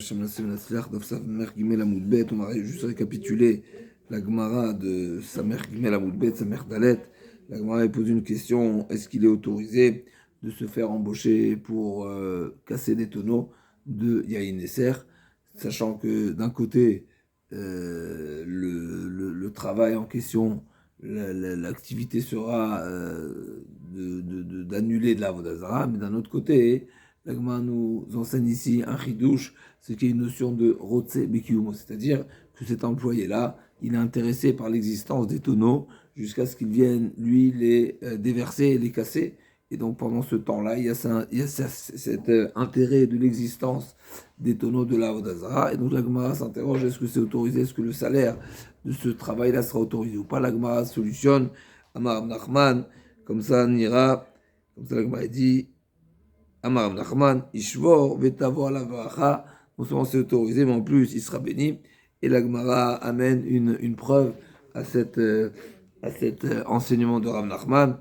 On va juste récapituler la Gemara de Samer Gimel Amoudbet, Samer Dalet. La Gemara pose une question: est-ce qu'il est autorisé de se faire embaucher pour casser des tonneaux de Yahin Esser, sachant que d'un côté, le travail en question, l'activité sera d'annuler de la Vodazara, mais d'un autre côté, la Gemara nous enseigne ici un chidouche, ce qui est une notion de rotse bekiyumo, c'est-à-dire que cet employé-là, il est intéressé par l'existence des tonneaux jusqu'à ce qu'il vienne, lui, les déverser et les casser. Et donc pendant ce temps-là, il y a cet intérêt de l'existence des tonneaux de la Vodazara. Et donc la Gemara s'interroge, est-ce que c'est autorisé, est-ce que le salaire de ce travail-là sera autorisé ou pas? La Gemara solutionne, Amar Nachman, comme ça on ira, comme ça la Gemara dit, Amar Nachman, Ishvor, Vetavo la Varacha, non seulement c'est autorisé, mais en plus il sera béni. Et la Gemara amène une preuve à cet enseignement de Rav Nachman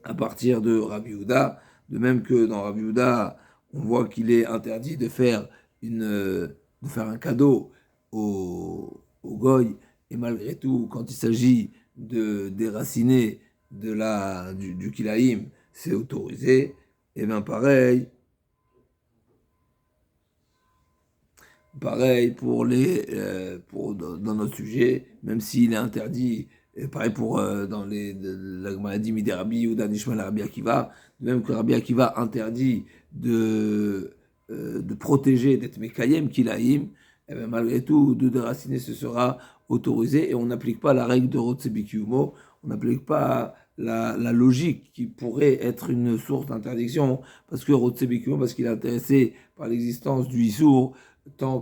à partir de Rabbi Yehuda, de même que dans Rabbi Yehuda, on voit qu'il est interdit de faire un cadeau au goy, et malgré tout, quand il s'agit de déraciner du kilaïm, c'est autorisé. Et bien pareil dans notre sujet, même s'il est interdit, et pareil pour la maladie Miderabi ou d'Anishma la Rabbi Akiva, même que Rabbi Akiva interdit de protéger, d'être Mekayem, Kilaïm, et bien malgré tout, de déraciner, ce sera autorisé, et on n'applique pas la règle de Rotsebikiyumo, on n'applique pas la logique qui pourrait être une source d'interdiction, parce que Rotsebikiyumo, parce qu'il est intéressé par l'existence du Issour, tant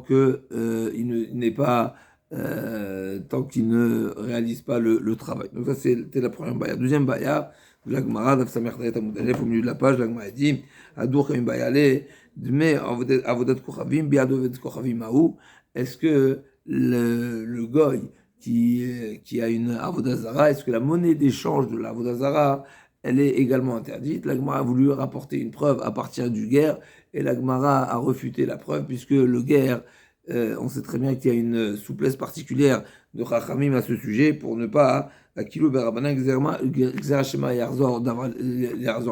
tant qu'il ne réalise pas le travail. Donc ça, c'était la première baya. Deuxième baya, la Gemara, au milieu de la page, la Gemara dit, Adour Kamim Bayale, Dme Avodat Kochavim, Biadovet Kochavim Maou, est-ce que le goy qui a une Avodazara, est-ce que la monnaie d'échange de l'Avodazara, elle est également interdite? La Gemara a voulu rapporter une preuve à partir du guerre, et la Gemara a refuté la preuve, puisque le guerre, on sait très bien qu'il y a une souplesse particulière de Chachamim à ce sujet, pour ne pas, à Kilo Berabana, Xerashema Yarzor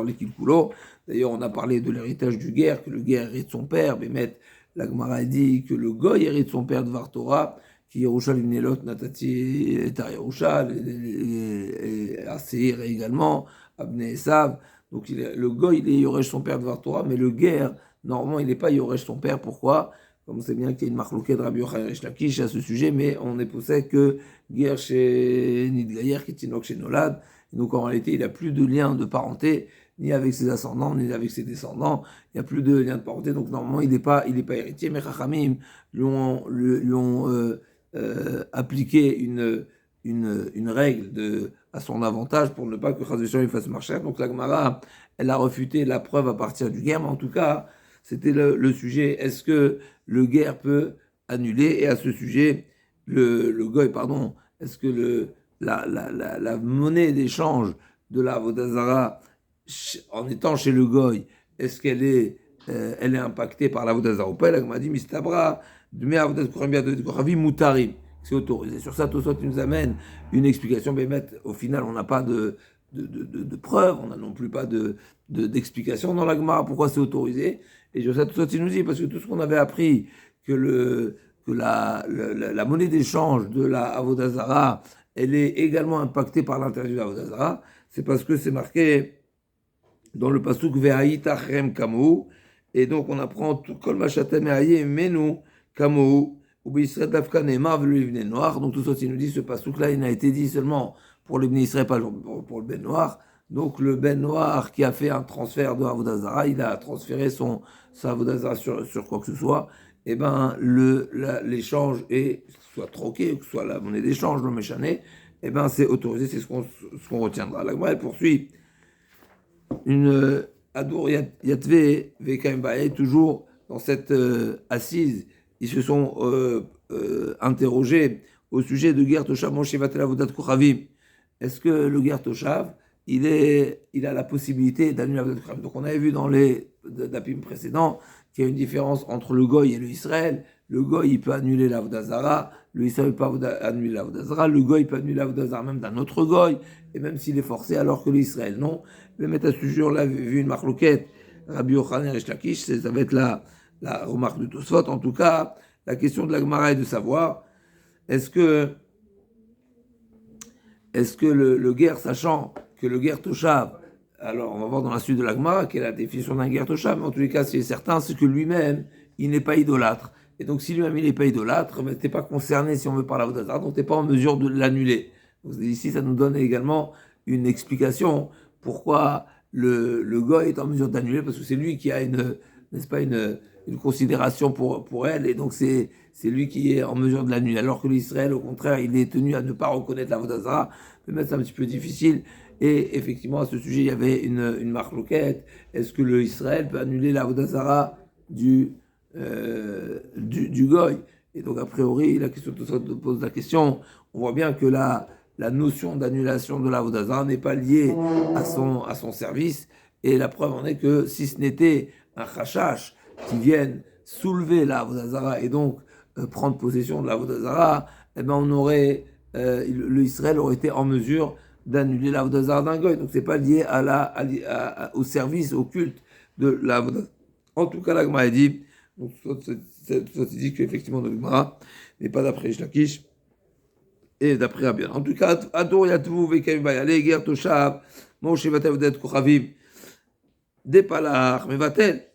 Lekilkulo. D'ailleurs, on a parlé de l'héritage du guerre, que le guerre hérite de son père, mais la Gemara a dit que le goy hérite de son père de Vartora, qui Yerusha Limnelot Natati et Yerusha, et Aseir également, Abne Esav. Donc le goy, il est Yoresh son père de Vartora, mais le guerre, normalement, il n'est pas Yoresh son père. Pourquoi? Comme on sait bien qu'il y a une marloquette de Rabbi Yochanan Resh Lakish à ce sujet, mais on est poussé que guerre chez Nidgayer, Kitinok chez Nolad. Donc en réalité, il n'a plus de lien de parenté, ni avec ses ascendants, ni avec ses descendants. Il n'y a plus de lien de parenté, donc normalement, il n'est pas héritier. Mais Chachamim lui ont appliqué une règle à son avantage pour ne pas que Chazéchon il fasse marcher. Donc la Gemara, elle a refuté la preuve à partir du guerre, mais en tout cas, c'était le sujet. Est-ce que le guerre peut annuler? Et à ce sujet, le goy, pardon, est-ce que la monnaie d'échange de la Vodazara, en étant chez le goy, est-ce qu'elle elle est impactée par la Vodazara ou pas? Elle m'a dit, Mistabra, c'est autorisé. Sur ça, Tosot nous amène une explication. Mais au final, on n'a pas de preuves, on n'a non plus pas d'explication dans la Gemara pourquoi c'est autorisé. Et sur ça, Tosot nous dit, parce que tout ce qu'on avait appris, que la monnaie d'échange de la Avodazara, elle est également impactée par l'interdit de la Avodazara, c'est parce que c'est marqué dans le pasuk Ve'ayit achrem kamou, et donc on apprend kol machatem e'ayé menu kamou, ou Israël d'Afkan et Marv le Ibn Noir. Donc tout ça, il nous dit, ce pasuk-là, il n'a été dit seulement pour le Ibn Israël, pas pour le Ben Noir. Donc le Ben Noir qui a fait un transfert de Avodazara, il a transféré sa Avodazara sur quoi que ce soit. Et ben l'échange est soit troqué, que ce soit la monnaie d'échange, le méchané, et ben c'est autorisé, c'est ce qu'on retiendra. La Gemara poursuit. Une Adour Yatve Vekaimbaye, toujours dans cette assise, ils se sont interrogés au sujet de Ger Toshav Moshe Vatel Avodat Kochavim. Est-ce que le Ger Toshav, il a la possibilité d'annuler Avodat Kochavim? Donc on avait vu dans les dapim précédents qu'il y a une différence entre le Goy et le Israël. Le Goy, il peut annuler l'Avodazara, le Israël peut annuler l'Avodazara, le Goy peut annuler l'Avodazara même d'un autre Goy, et même s'il est forcé, alors que l'Israël non. Le mettre à ce jour, là, vu une marloquette, Rabbi Yochanan et Resh Lakish, ça va être la remarque de Tosfot. En tout cas, la question de la Gemara est de savoir, est-ce que le guerre, sachant que le guerre Toshav, alors on va voir dans la suite de la Gemara quelle est la définition d'un guerre Toshav, mais en tous les cas, ce qui est certain, c'est que lui-même, il n'est pas idolâtre. Et donc, si lui-même, il n'est pas idolâtre, mais tu n'es pas concerné, si on veut, par la Vodazara, donc tu n'es pas en mesure de l'annuler. Donc, ici, ça nous donne également une explication pourquoi le Goy est en mesure d'annuler, parce que c'est lui qui a n'est-ce pas, une considération pour elle, et donc c'est lui qui est en mesure de l'annuler, alors que l'Israël, au contraire, il est tenu à ne pas reconnaître la Vodazara, mais c'est un petit peu difficile, et effectivement, à ce sujet, il y avait une marloquette, est-ce que l'Israël peut annuler la Vodazara du Goy? Et donc, a priori, la question pose la question, on voit bien que la notion d'annulation de la Vodazara n'est pas liée à son service, et la preuve en est que si ce n'était un chachash qui vienne soulever la Vodazara et donc prendre possession de la Vodazara, eh ben on aurait, le Israël aurait été en mesure d'annuler la Vodazara d'un Goy. Donc c'est pas lié au service, au culte de la Vodazara. En tout cas, la Gemara dit, donc ça dit qu'effectivement, le Gemara n'est pas d'après Shlakish et d'après Rabbi. En tout cas, Ador Yatou Vekayim Bayale, Ger Toshav, Moshe Vatel Vodet Kochavim, Depalach, Mevatel.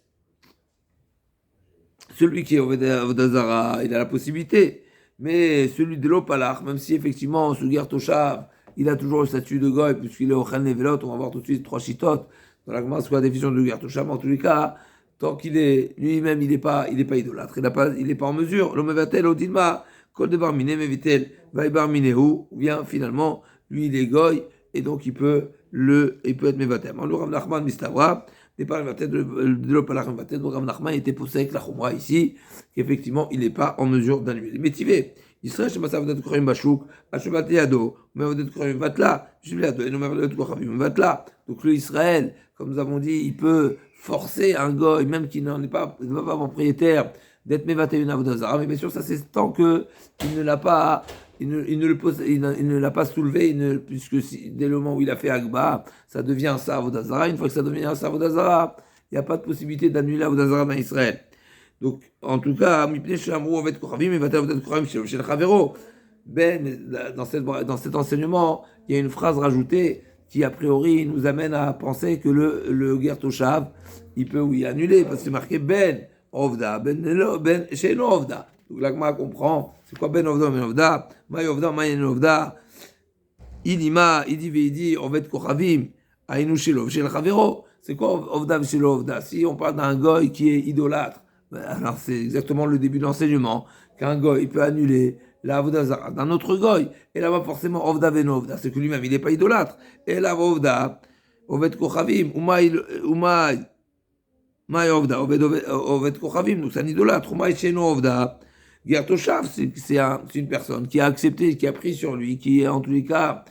Celui qui est au Vodazara, il a la possibilité. Mais celui de l'Opalach, même si effectivement, ce Ger Toshav, il a toujours le statut de Goy, puisqu'il est au Chan Levelot, on va voir tout de suite 3 chitotes. Dans la Gemara, c'est quoi la définition de Ger Toshav? En tous les cas, tant qu'il est lui-même, il n'est pas idolâtre, il n'est pas en mesure. L'homme Vatel, Odilma, Kol de Barmine, Mevitel, Vai Barminehu, ou bien finalement, lui, il est Goy, et donc il peut être Mevatel. En le Rav Nachman Mistavra, départ de l'Opalach Mevatel, donc Rav Nachman était poussé avec la Khumra ici, qu'effectivement, il n'est pas en mesure d'annuler. Mais Tivé, Israël, je m'assave d'être Korim Bachouk, Hachevat Yado, Mevatel Korim Vatla, je vais et nous Mevatel Korim Vatla. Donc le Israël, comme nous avons dit, il peut forcer un goy, même qui n'en est pas propriétaire, d'être mévaté une avodazara, mais bien sûr, ça c'est tant que il ne l'a pas, il ne l'a pas soulevé, puisque dès le moment où il a fait Agba, ça devient un avodazara. Une fois que ça devient un avodazara, il n'y a pas de possibilité d'annuler avodazara dans Israël. Donc, en tout cas, dans cet enseignement, il y a une phrase rajoutée qui, a priori, nous amène à penser que le Ger Toshav, il peut annuler, parce que c'est marqué Ben Ovda, Ben Sheino Ovda. Donc l'Agma comprend, c'est quoi Ben Ovda, Ben Ovda, Maï Ovda, Maï Ovda, Idima, Idi, Oved Kochavim, Aïnou Shelo, Shel Chavero. C'est quoi Ovda, Shelo Ovda? Si on parle d'un goy qui est idolâtre, alors c'est exactement le début de l'enseignement, qu'un goy, il peut annuler la Avodazara d'un autre goy, et là-bas forcément Ovda Venovda, c'est que lui-même il n'est pas idolâtre, et là Ovda, Oved Kochavim, Umay, Ovda, Oved Kochavim, donc c'est un idolâtre, Umay Sheno Ovda, Ger Toshav, c'est une personne qui a accepté, qui a pris sur lui, qui est en tous les cas,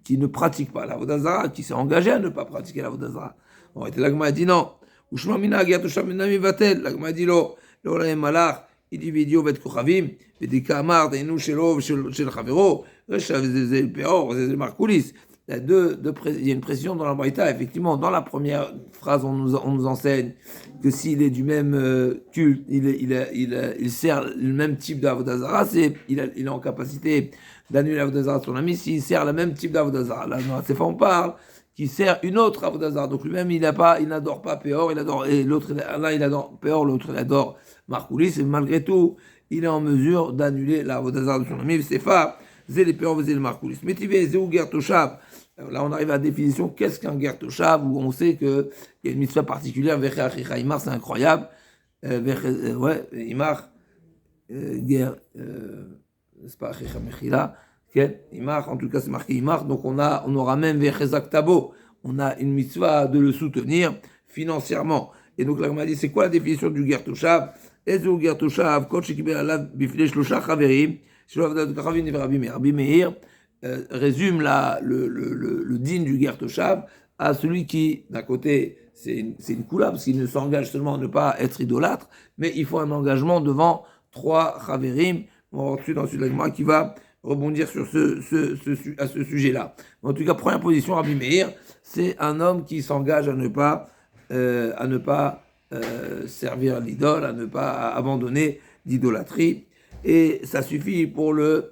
qui ne pratique pas la Avodazara, qui s'est engagé à ne pas pratiquer la Avodazara. Bon, et l'Agma a dit non, Ushma Mina, Ger Toshav Minami Vatel, l'Agma a dit lo Malach, individu vet kochavim, ודקאמר דהיינו שלו ושל חברו, זה פאור, זה מרקוליס. Il y a une précision dans la Braïta, effectivement, dans la première phrase, on nous enseigne que s'il est du même culte, il sert le même type d'Avodazara, il est en capacité d'annuler l'Avodazara de son ami s'il sert le même type d'Avodazara. Là, dans cette fois, on parle qu'il sert une autre Avodazara. Donc lui-même, il n'adore pas Péor, et l'autre, là, il adore Péor, l'autre, il adore Markoulis, et malgré tout, il est en mesure d'annuler la Avodazara de son ami. C'est pas, c'est les Péor, c'est le Markoulis. Mais tu sais, c'est où Ger Toshav. Là, on arrive à la définition, qu'est-ce qu'un Ger Toshav, où on sait qu'il y a une mitzvah particulière, Vecha Imar, c'est incroyable. Imar, Ger, c'est pas Achicha Mechila, Imar, en tout cas, c'est marqué Imar, donc on aura même Vechezak Tabo, on a une mitzvah de le soutenir financièrement. Et donc là, on m'a dit, c'est quoi la définition du Ger Toshav? Ezu Ger Toshav, Kol Shekibel Alav Bifnei Shlosha Chaverim, Shelo Avdat Kachavim Nevra Rabbi Meir, résume le din du Ger Toshav à celui qui, d'un côté, c'est une coula, parce qu'il ne s'engage seulement à ne pas être idolâtre, mais il faut un engagement devant 3 Chaverim. On va ensuite dans la Gemara qui va rebondir sur à ce sujet-là. En tout cas, première position, Rabbi Meir, c'est un homme qui s'engage à ne pas servir l'idole, à ne pas abandonner l'idolâtrie. Et ça suffit pour lui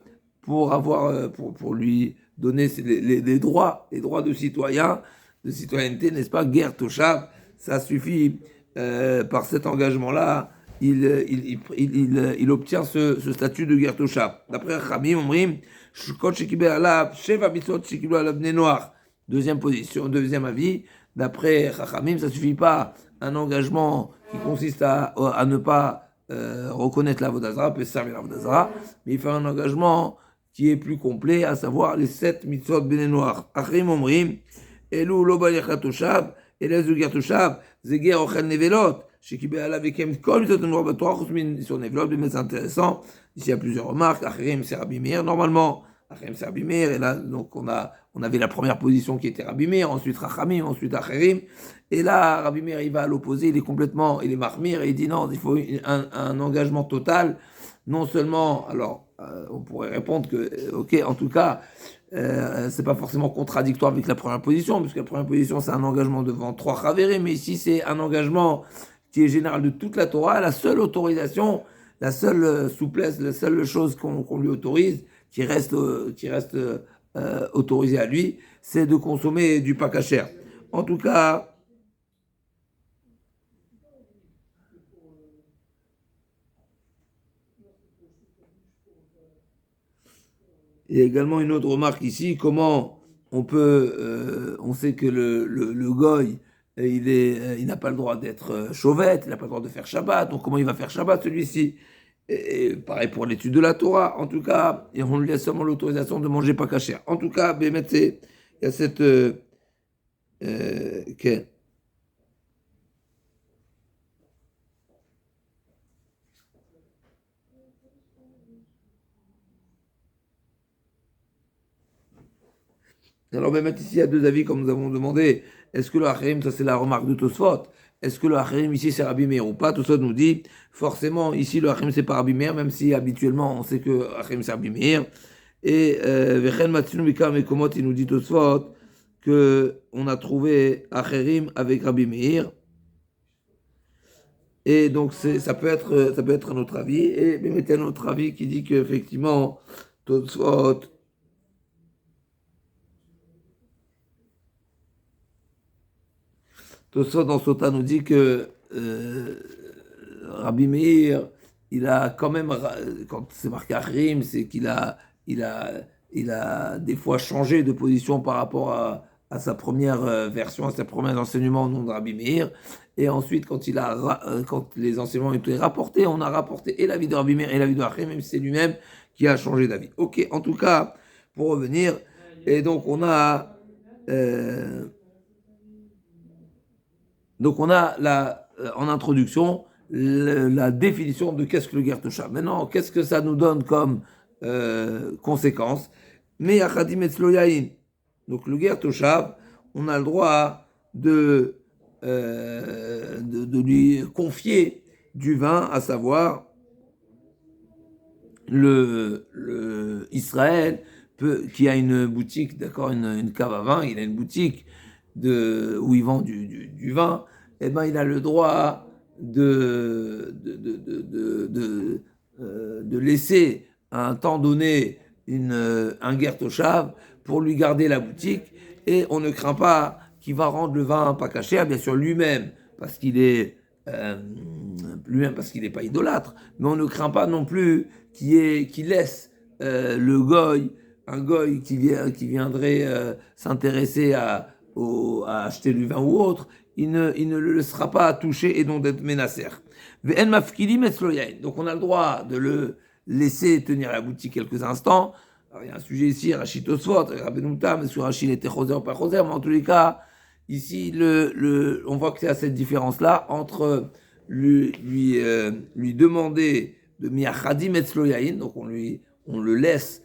donner les droits de citoyenneté, n'est-ce pas, guerre toshav. Ça suffit par cet engagement-là. Il obtient ce statut de guerre toshav. D'après Chamim, Omrim, deuxième avis, d'après Chachamim, ça suffit pas un engagement qui consiste à ne pas reconnaître la Vodazara, peut servir la Vodazara, mais il fait un engagement qui est plus complet, à savoir les 7 mitzvot bnei noach. Achrim omrim, elu lo balechat toshav, elezu ger toshav, zeger ochel nevelot, shekibel alav ekem kol mitzvot bnei noach b'torah, chutz min sur nevelot, c'est intéressant. Ici, il y a plusieurs remarques. Achrim, c'est Rabbi Meir. Normalement, Achrim, c'est Rabbi Meir. Et là, donc, on avait la première position qui était Rabbi Meir, ensuite Rachamim, ensuite Acherim. Et là, Rabbi Meir, il va à l'opposé, il est Mahmir, et il dit non, il faut un engagement total. Non seulement, alors, on pourrait répondre que, ok, en tout cas, c'est pas forcément contradictoire avec la première position, puisque la première position, c'est un engagement devant 3 Chaverim, mais ici, c'est un engagement qui est général de toute la Torah. La seule autorisation, la seule souplesse, la seule chose qu'on lui autorise, qui reste autorisée à lui, c'est de consommer du pas kasher. En tout cas, il y a également une autre remarque ici, comment on sait que le goy, il n'a pas le droit d'être chauvette, il n'a pas le droit de faire Shabbat, donc comment il va faire Shabbat celui-ci? Et pareil pour l'étude de la Torah, en tout cas, et on lui laisse seulement l'autorisation de manger pas kasher. En tout cas, il y a cette... Alors, même ici, il y a 2 avis, comme nous avons demandé. Est-ce que le Hachirim, ça c'est la remarque de Tosfot, est-ce que le Hachirim ici c'est Rabbi Meir ou pas? Tosfot nous dit, forcément, ici le Hachirim c'est pas Rabbi Meir, même si habituellement on sait que Hachirim c'est Rabbi Meir. Et Vechen Matzinu Mikam Mekomot, il nous dit Tosfot qu'on a trouvé Hachirim avec Rabbi Meir. Et donc ça peut être un autre avis. Et même il y a un autre avis qui dit qu'effectivement, Tosfot, Tosfot dans Sota nous dit que Rabbi Meir, il a quand même, quand c'est marqué Achrim, c'est qu'il il a des fois changé de position par rapport à sa première version, à ses premiers enseignements au nom de Rabbi Meir. Et ensuite, quand les enseignements ont été rapportés, on a rapporté et l'avis de Rabbi Meir et l'avis de Achrim, même si c'est lui-même qui a changé d'avis. Ok, en tout cas, pour revenir, et donc on a... en introduction, la définition de qu'est-ce que le Ger Toshav. Maintenant, qu'est-ce que ça nous donne comme conséquence? Mais Achadim Etzlo Yain. Donc le Ger Toshav, on a le droit de lui confier du vin, à savoir le Israël, qui a une boutique, d'accord, une cave à vin, il a une boutique où il vend du vin, eh ben il a le droit de laisser à un temps donné un ger toshav pour lui garder la boutique, et on ne craint pas qu'il va rendre le vin pas caché, bien sûr lui-même parce qu'il est n'est pas idolâtre, mais on ne craint pas non plus qu'il laisse le goy, un goy qui viendrait s'intéresser à acheter du vin ou autre, il ne le laissera pas toucher et donc d'être menacé. Donc on a le droit de le laisser tenir la boutique quelques instants. Alors, il y a un sujet ici, Rachid Tosfot, mais sur Rachid il était choser ou pas choser, mais en tous les cas, ici on voit qu'il y a cette différence-là entre lui demander de miachadim etzlo yain, donc on le laisse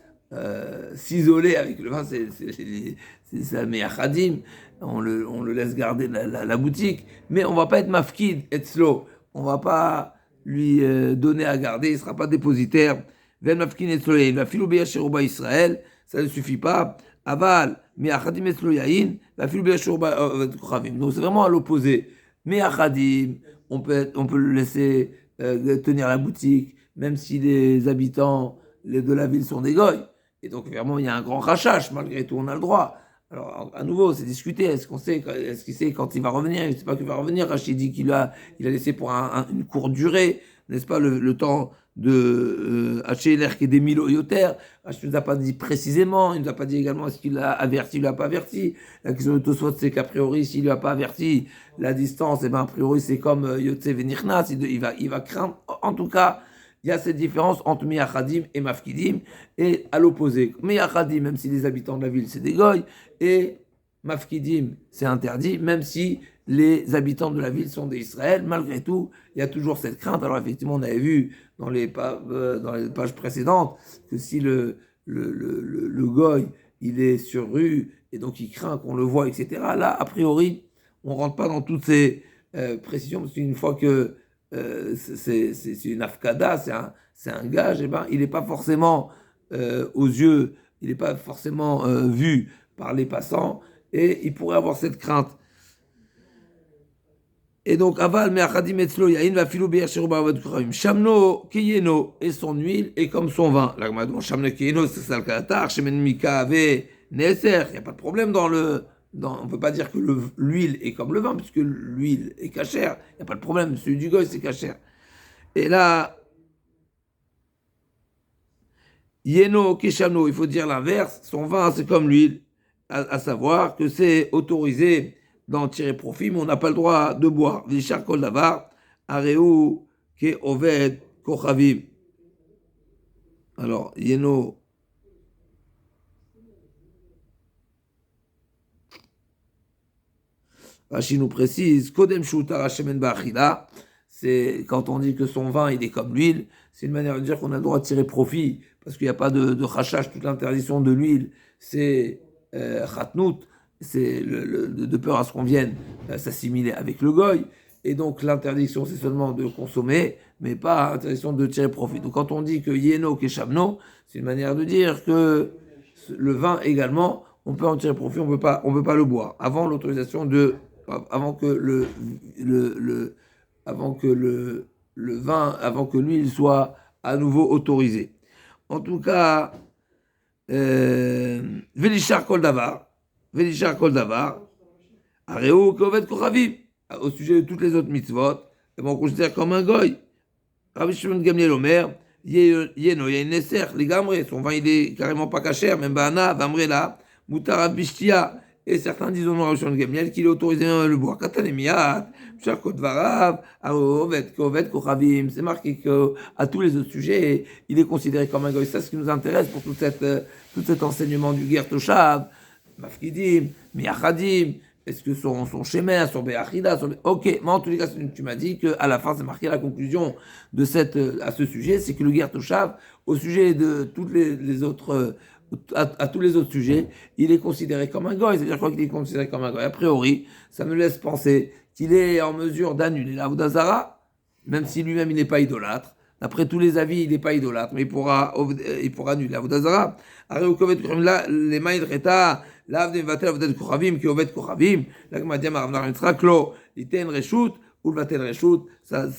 s'isoler avec le vin, c'est ça, mais Achadim, on le laisse garder la boutique, mais on va pas être mafkid, être slow, on va pas lui donner à garder, il ne sera pas dépositaire. Ven mafkin et slow, il va filouber chez Israël, ça ne suffit pas. Aval, mais Achadim et slow yain, va filouber chez Kochavim. Donc c'est vraiment à l'opposé. Mais Achadim, on peut le laisser tenir la boutique, même si les habitants de la ville sont des goy. Et donc, vraiment, il y a un grand rachage, malgré tout, on a le droit. Alors, à nouveau, c'est discuté. Est-ce qu'il sait quand il va revenir? Il ne sait pas qu'il va revenir. Rachid dit il a laissé pour une courte durée, n'est-ce pas, le temps de l'air qui est des mille yoter. Rachid ne nous a pas dit précisément. Il ne nous a pas dit également est-ce qu'il l'a averti ou il l'a pas averti. La question de Tosfot, c'est qu'a priori, s'il ne lui a pas averti, la distance, eh ben, a priori, c'est comme Yotse Venirnas. Il va craindre. En tout cas, il y a cette différence entre Miachadim et Mafkidim, et à l'opposé. Miachadim, même si les habitants de la ville, c'est des goy, et Mafkidim, c'est interdit, même si les habitants de la ville sont des Israël. Malgré tout, il y a toujours cette crainte. Alors effectivement, on avait vu dans les pages précédentes que si le goy, il est sur rue, et donc il craint qu'on le voit, etc. Là, a priori, on ne rentre pas dans toutes ces précisions, parce qu'une fois que c'est une afkada, c'est un gage, et ben, il n'est pas forcément aux yeux, il n'est pas forcément vu par les passants, et il pourrait avoir cette crainte. Et donc, aval me'achadim etzlo yain va filou be'er shiru ba'avad kuravim. Shamno kiyeno, et son huile est comme son vin. Là, shamno kiyeno, c'est ça le kalatar, shemen mika ave neser. Il n'y a pas de problème on ne peut pas dire que l'huile est comme le vin, puisque l'huile est cachère. Il n'y a pas de problème. Celui du goy, c'est cachère. Et là, yeno kishamno, il faut dire l'inverse. Son vin, c'est comme l'huile. À savoir que c'est autorisé d'en tirer profit, mais on n'a pas le droit de boire. Vishar kol davar, areu ke oved kochavim. Alors, yeno. Rashi nous précise, Kodem Shutar Hashemen Ba'achila, c'est quand on dit que son vin il est comme l'huile, c'est une manière de dire qu'on a le droit de tirer profit, parce qu'il n'y a pas de rachage, toute l'interdiction de l'huile, c'est Khatnout, c'est de peur à ce qu'on vienne s'assimiler avec le goy, et donc l'interdiction c'est seulement de consommer, mais pas l'interdiction de tirer profit. Donc quand on dit que Yeno Keshamno, c'est une manière de dire que le vin également, on peut en tirer profit, on peut pas le boire, avant l'autorisation avant que avant que l'huile soit à nouveau autorisée. En tout cas, Velishar Kol Davar, Areo Kovet Kochavim, au sujet de toutes les autres mitzvot, on considère comme un goy. Rabbi Shimon Gamliel Omer, Yeno, Yeneser, les Gamre, son vin il est carrément pas cachère, même Bana, Vamrela, Mutara Bishtia. Et certains disent au nom de Gamliel qu'il est autorisé à le boire. Katanemiat, Shakot Varav, Kovet Kochavim, c'est marqué qu'à tous les autres sujets, il est considéré comme un goy. C'est ce qui nous intéresse pour tout cet enseignement du Ger Toshav, Mafkidim, Miachadim, est-ce que son schéma, son Be'achida, ok, mais en tous les cas, tu m'as dit qu'à la fin, c'est marqué la conclusion à ce sujet, c'est que le Ger Toshav, au sujet de toutes les autres à tous les autres sujets, il est considéré comme un goy. C'est-à-dire quoi qu'il est considéré comme un goy? A priori, ça me laisse penser qu'il est en mesure d'annuler la Avodah, même si lui-même il n'est pas idolâtre. D'après tous les avis, il n'est pas idolâtre, mais il pourra annuler la Avodah Zara. Les maïdreta, l'avde vatel avodat kochavim, qui ovet kochavim, la gmadia maravnar klo, iten reshut, ou le vatel reshut. Cette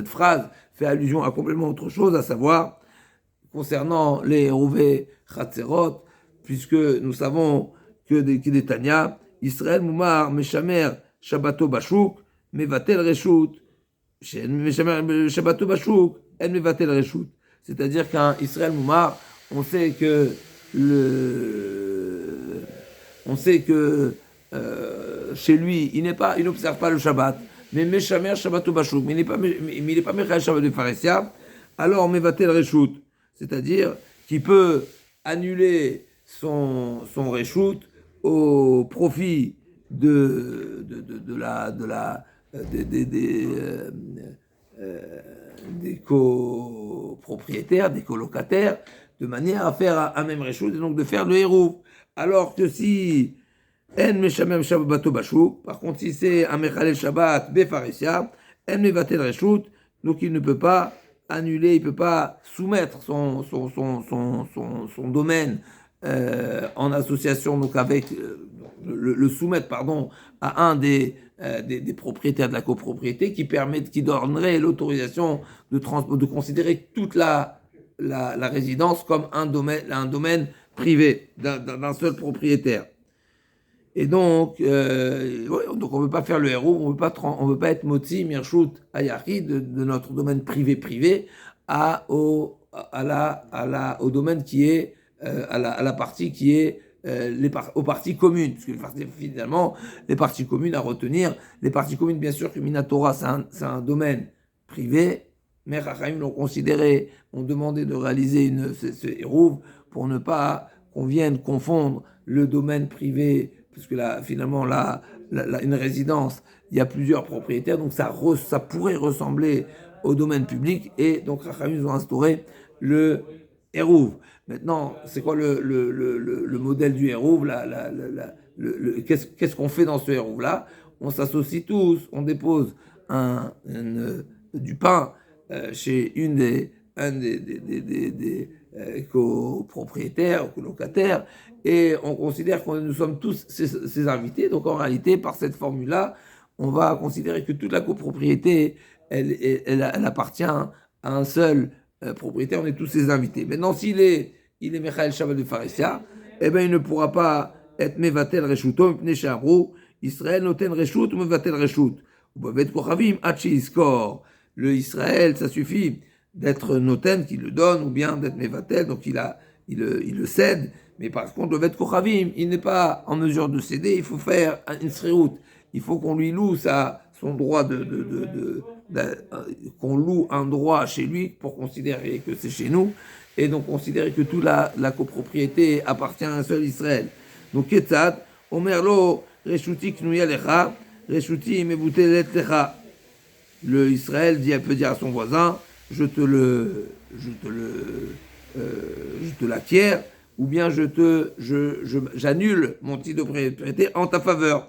phrase fait allusion à complètement autre chose, à savoir concernant les Rouvé Chatzerot, puisque nous savons que des Tanya, Israël Moumar, Meshamer, Shabbato Bashuk, Mevatel Reshut, Meshamer Shabbato Bashuk, El Mevatel Reshut. C'est-à-dire qu'un Israël Moumar, on sait que chez lui, il n'observe pas le Shabbat, mais Meshamer Shabbato Bashuk, mais il n'est pas Mechal Shabbat de Pharesia, alors Mevatel Reshut. C'est-à-dire qu'il peut annuler son reshoot au profit des copropriétaires propriétaires, des colocataires, de manière à faire un même réchout, et donc de faire le hérouv. Alors que si en meshamem shabbato bashou, par contre si c'est un mechalel shabbat befaresia, en mevatel réchout, donc il ne peut pas annuler, il ne peut pas soumettre son domaine en association donc avec le soumettre pardon à un des propriétaires de la copropriété qui donnerait l'autorisation de considérer toute la résidence comme un domaine privé d'un seul propriétaire. Et donc, donc on ne peut pas faire le héros, on ne peut pas être motzi, mirshut, ayari de notre domaine privé au domaine qui est à la partie qui est aux parties communes, parce que finalement les parties communes à retenir, les parties communes bien sûr que Minatora c'est un domaine privé, mais Rachaim l'ont considéré, ont demandé de réaliser ce hérouv pour ne pas qu'on vienne confondre le domaine privé, parce que finalement une résidence, il y a plusieurs propriétaires, donc ça pourrait ressembler au domaine public, et donc Rachaim ont instauré le hérouv. Maintenant, c'est quoi le modèle du hérouv? Qu'est-ce qu'on fait dans ce hérouv-là? On s'associe tous, on dépose du pain chez un des copropriétaires ou colocataires, et on considère que nous sommes tous ses invités. Donc en réalité, par cette formule-là, on va considérer que toute la copropriété, elle appartient à un seul propriétaire, on est tous ses invités. Maintenant, s'il est Mechael Shabbat de Pharisien, eh bien, il ne pourra pas être Mevatel Reshuto, Mipnei She'amru, Israël noten Reshut, ou Mevatel Reshut. Ou Bavet Kochavim, Hachi Iskor. Le Israël, ça suffit d'être noten, qu'il le donne, ou bien d'être Mevatel, donc il le cède. Mais par contre, le Bavet Kochavim, il n'est pas en mesure de céder, il faut faire une srirout. Il faut qu'on lui loue son droit qu'on loue un droit chez lui pour considérer que c'est chez nous, et donc considérer que toute la copropriété appartient à un seul Israël. Donc Ketzad, Omerlo, Reshuti Knuya Lecha, Reshuti Mevutelet Lecha. Le Israël peut dire à son voisin, je te l'acquiers, ou bien j'annule mon titre de propriété en ta faveur.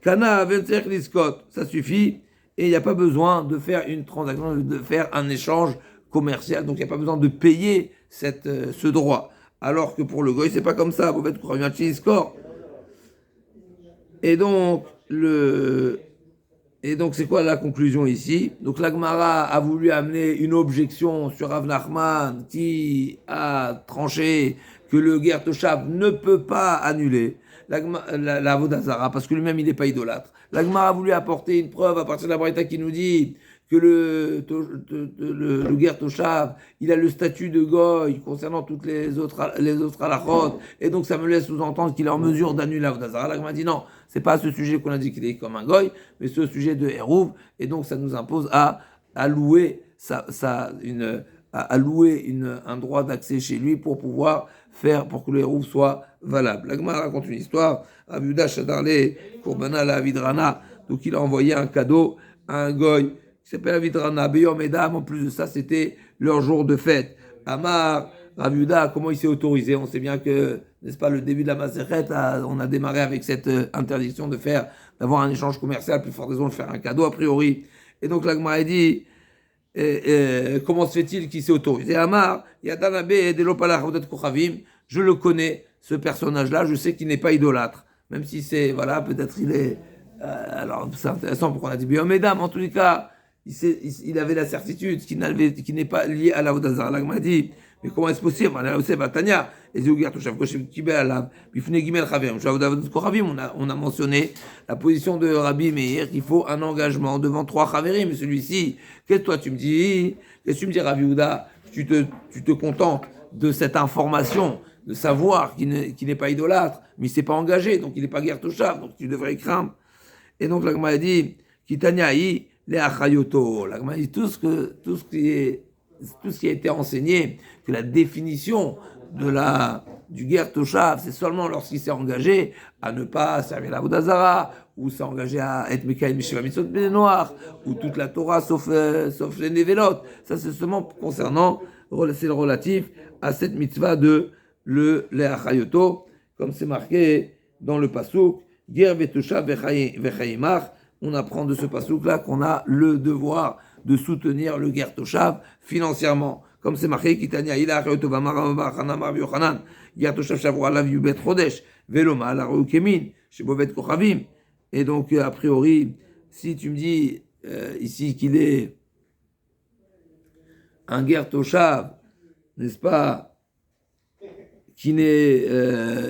Kana Venser Liskot, ça suffit, et il n'y a pas besoin de faire une transaction, de faire un échange commercial, donc il n'y a pas besoin de payer ce droit. Alors que pour le goy, c'est pas comme ça, vous faites Liskot. Et donc, c'est quoi la conclusion ici? Donc, la Gemara a voulu amener une objection sur Rav Nachman qui a tranché que le Ger Toshav ne peut pas annuler la Vodazara parce que lui-même il n'est pas idolâtre. La Gemara a voulu apporter une preuve à partir de la Braïta qui nous dit que le Ger Toshav, il a le statut de Goy concernant toutes les autres halachot, et donc ça me laisse sous-entendre qu'il est en mesure d'annuler la Vodazara. La Gemara dit non, c'est pas à ce sujet qu'on a dit qu'il est comme un Goy, mais c'est au sujet de Hérouv, et donc ça nous impose à louer un droit d'accès chez lui pour pouvoir pour que le Hérouv soit valable. La Gemara raconte une histoire, Rav Yehuda Shadarle Kurbana la Avidrana, donc il a envoyé un cadeau à un Goy qui s'appelle Avidrana, Beyom Edam, en plus de ça, c'était leur jour de fête. Amar, Rav Yehuda, comment il s'est autorisé? On sait bien que, n'est-ce pas, le début de la Masechet, on a démarré avec cette interdiction d'avoir un échange commercial, plus forte raison de faire un cadeau, a priori. Et donc la Gemara dit, comment se fait-il qu'il s'est autorisé? Amar, Yadanabe Delopalach Odet Kochavim, je le connais, ce personnage-là, je sais qu'il n'est pas idolâtre. Même si c'est, voilà, peut-être il est. Alors, c'est intéressant pourquoi on a dit Biyom Edam, en tous les cas, il avait la certitude qu'il n'est pas lié à la Vodazara. La Gemara dit, mais comment est-ce possible? On a mentionné la position de Rabbi Meir qu'il faut un engagement devant 3 Chaverim. Mais celui-ci, qu'est-ce que toi tu me dis? Qu'est-ce que tu me dis, Rabbi Yehuda? Tu te contentes de cette information, de savoir qu'il n'est pas idolâtre, mais il ne s'est pas engagé, donc il n'est pas guerre touchable, donc tu devrais craindre. Et donc la Gemara dit, Kitaniaï, les Achayoto. La Gemara dit tout ce qui a été enseigné, que la définition du guerre Toshav, c'est seulement lorsqu'il s'est engagé à ne pas servir la Vodazara, ou s'est engagé à être Mekaïl Mishiva Mitzvot Bnei Noach, ou toute la Torah sauf les Nevelot. Ça, c'est seulement concernant, c'est le relatif à cette mitzvah de le Leachayoto, comme c'est marqué dans le Pasuk, Ger Vetoshav Vechayimach. On apprend de ce Pasuk-là qu'on a le devoir de soutenir le Ger Toshav financièrement. Comme c'est marqué, Kitania, Ila Chayotova, Marava, Hanamar, Yochanan, Ger Toshav Shavro Alav Yubet Chodesh, Veloma, la Reukemin, chez Bovet Kochavim. Et donc, a priori, si tu me dis ici qu'il est un Ger Toshav, n'est-ce pas, qui n'est,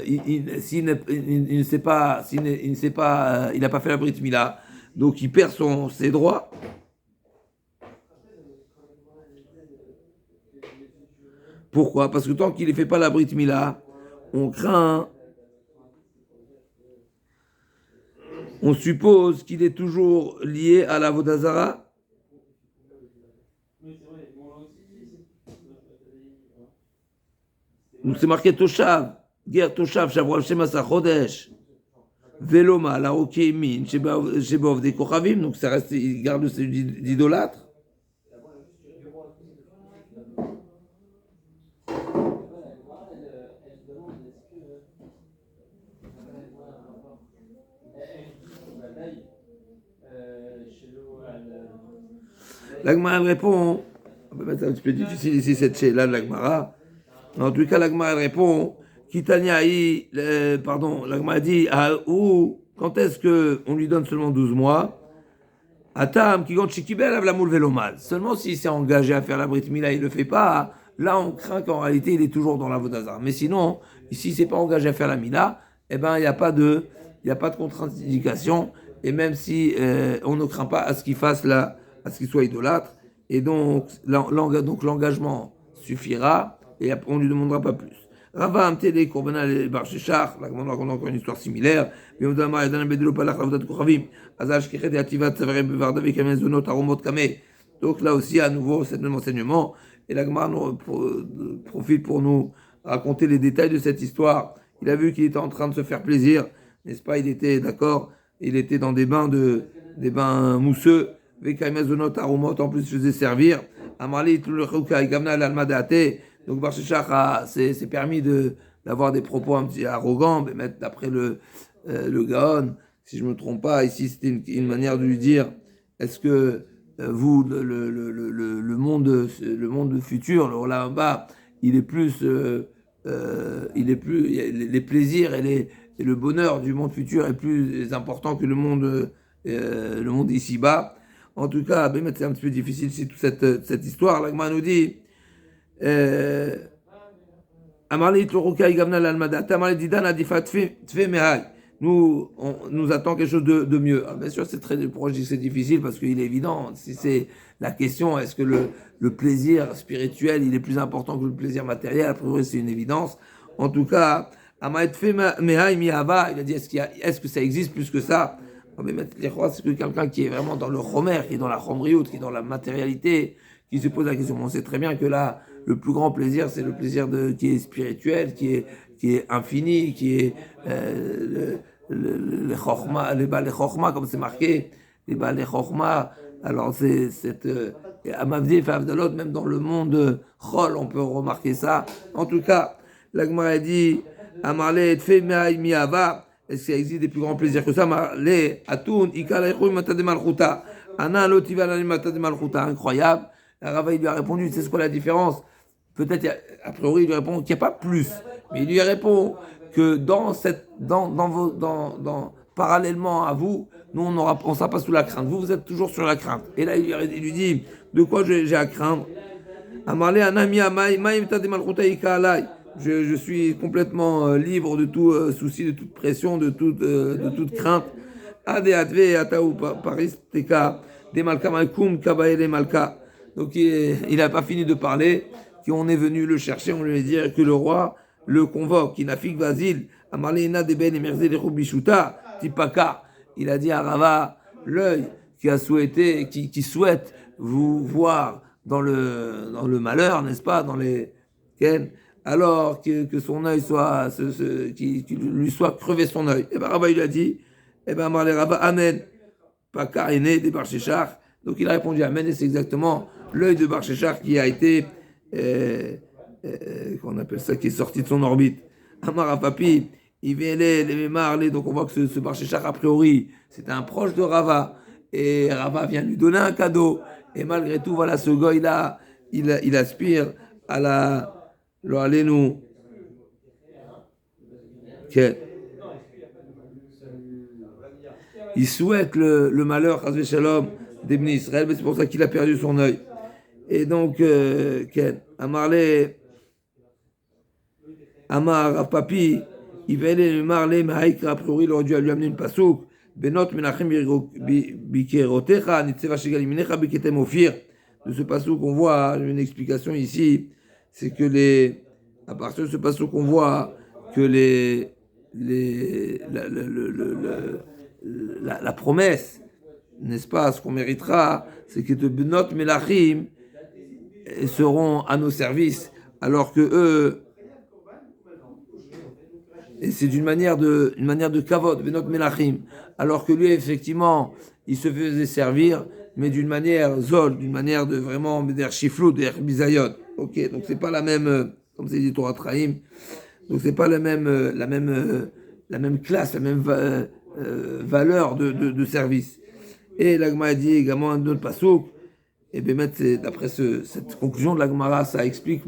il ne sait pas, il n'a pas fait la Brit Mila, donc il perd ses droits. Pourquoi? Parce que tant qu'il ne fait pas la Brit Mila, on craint, on suppose qu'il est toujours lié à la Vodazara. Donc c'est marqué Toshav, Ger Toshav, Shavro Shem Asa Chodesh, Veloma, la Rokemin, Shebov des Kochavim, donc ça reste, il garde ses d'idolâtre. L'Agmara répond, on peut mettre un petit peu difficile ici cette chez-là de l'Agmara. En tout cas, l'Agmara répond, l'Agmara dit, quand est-ce qu'on lui donne seulement 12 mois? Atam, qui compte Shikibel, la moule vélomal. Seulement s'il s'est engagé à faire la Brit Mila, il ne le fait pas. Là, on craint qu'en réalité, il est toujours dans la Vodazara. Mais sinon, ici, il ne s'est pas engagé à faire la Mila, eh ben, il n'y a pas de contre-indication. Et même si on ne craint pas à ce qu'il fasse à ce qu'il soit idolâtre. Et donc l'engagement suffira et on ne lui demandera pas plus. Rava Amtele Korbana le Bar Shechach, là on a encore une histoire similaire. Mais on a dit Bedelo Palach Lavdat Kochavim, Azal Shkichet et Ativat Savarem Bevarda avec Amazonot Aromot Kame. Donc là aussi à nouveau c'est le même enseignement et la Gemara profite pour nous raconter les détails de cette histoire. Il a vu qu'il était en train de se faire plaisir, n'est-ce pas? Il était d'accord, il était dans des bains mousseux. Vekaimazonot Aromot en plus faisait servir. Amarli tout le Chouka Gamna l'Almadate. Donc Bar Shechach s'est permis d'avoir des propos un petit arrogants, mais mettre d'après le Gaon, si je ne me trompe pas, ici c'était une manière de lui dire, est-ce que vous, le monde futur, le Olam-Ba, il est plus, les plaisirs et le bonheur du monde futur est plus important que le monde ici-bas. En tout cas, c'est un petit peu difficile, c'est toute cette histoire. L'Agma nous dit, nous attend quelque chose de mieux. Alors, bien sûr, c'est difficile parce qu'il est évident. Si c'est la question, est-ce que le plaisir spirituel il est plus important que le plaisir matériel? A priori, c'est une évidence. En tout cas, il a dit est-ce que ça existe plus que ça? C'est que quelqu'un qui est vraiment dans le chomer, qui est dans la chomriout, qui est dans la matérialité, qui se pose la question. On sait très bien que là, le plus grand plaisir, c'est le plaisir qui est spirituel, qui est infini, qui est les chorma, les balais chorma, comme c'est marqué, les balais chorma. Alors c'est cette amavdi favdalot, même dans le monde chol, on peut remarquer ça. En tout cas, l'Agmara dit amarle et fait miava. Est-ce qu'il existe des plus grands plaisirs que ça? Les atoun, ikalaïchou, matade malchuta. Ana lotiva la matade malchuta. Incroyable. La Rava, il lui a répondu, c'est quoi la différence? Peut-être, a priori, il lui répond qu'il n'y a pas plus. Mais il lui répond que parallèlement à vous, nous, on ne sera pas sous la crainte. Vous êtes toujours sur la crainte. Et là, il lui dit, de quoi j'ai à craindre? Amarle, anami, amai, maïm, tade malchuta, ikalaï. Je suis complètement libre de tout souci, de toute pression, de toute crainte. Ade adve ataou paris teka de malka malkoum kabaele malka. Donc il n'a pas fini de parler, qu'on est venu le chercher, on lui a dit que le roi le convoque. Il n'a fik vasil amalena de ben emerze de bishuta tipaka. Il a dit à Rava, l'œil qui souhaite vous voir dans le malheur, n'est-ce pas, dans les alors que son œil soit, qu'il lui soit crevé son œil. Et ben Rava il lui a dit, et ben Amarle Rava, Amen. Pas Karéné des Barchéchar. Donc il a répondu Amen, et c'est exactement l'œil de Barchéchar qui a été, qu'on appelle ça, qui est sorti de son orbite. Amar Papi, il vient les marler, donc on voit que ce Barchéchar, a priori, c'était un proche de Rava, et Rava vient lui donner un cadeau, et malgré tout, voilà, ce goy-là, il aspire à la. Allez-nous. Il souhaite le malheur, Chazvé Shalom, d'Ibn Israël, mais c'est pour ça qu'il a perdu son œil. Et donc, Amar Papi, il va aller le marler, mais Haïkra, a priori, il aurait dû lui amener une pasouk. Benot Menachem Bikerotecha, Nitzeva Shegaliminecha Biketem Ofir. De ce pasouk, on voit une explication ici, c'est que à partir de ce pasouk, on voit que la promesse, n'est-ce pas, ce qu'on méritera, c'est que de Benot Melachim seront à nos services, alors que eux, et c'est une manière de kavod, Benot Melachim, alors que lui, effectivement, il se faisait servir, mais d'une manière zol, d'une manière de vraiment, d'air chiflou, d'air bisayon. Ok, donc c'est pas la même, comme c'est dit Torah Traim, donc c'est pas la même classe, la même valeur de service. Et l'Agma a dit également un autre passouk, et bien d'après cette conclusion de l'Agmara, ça explique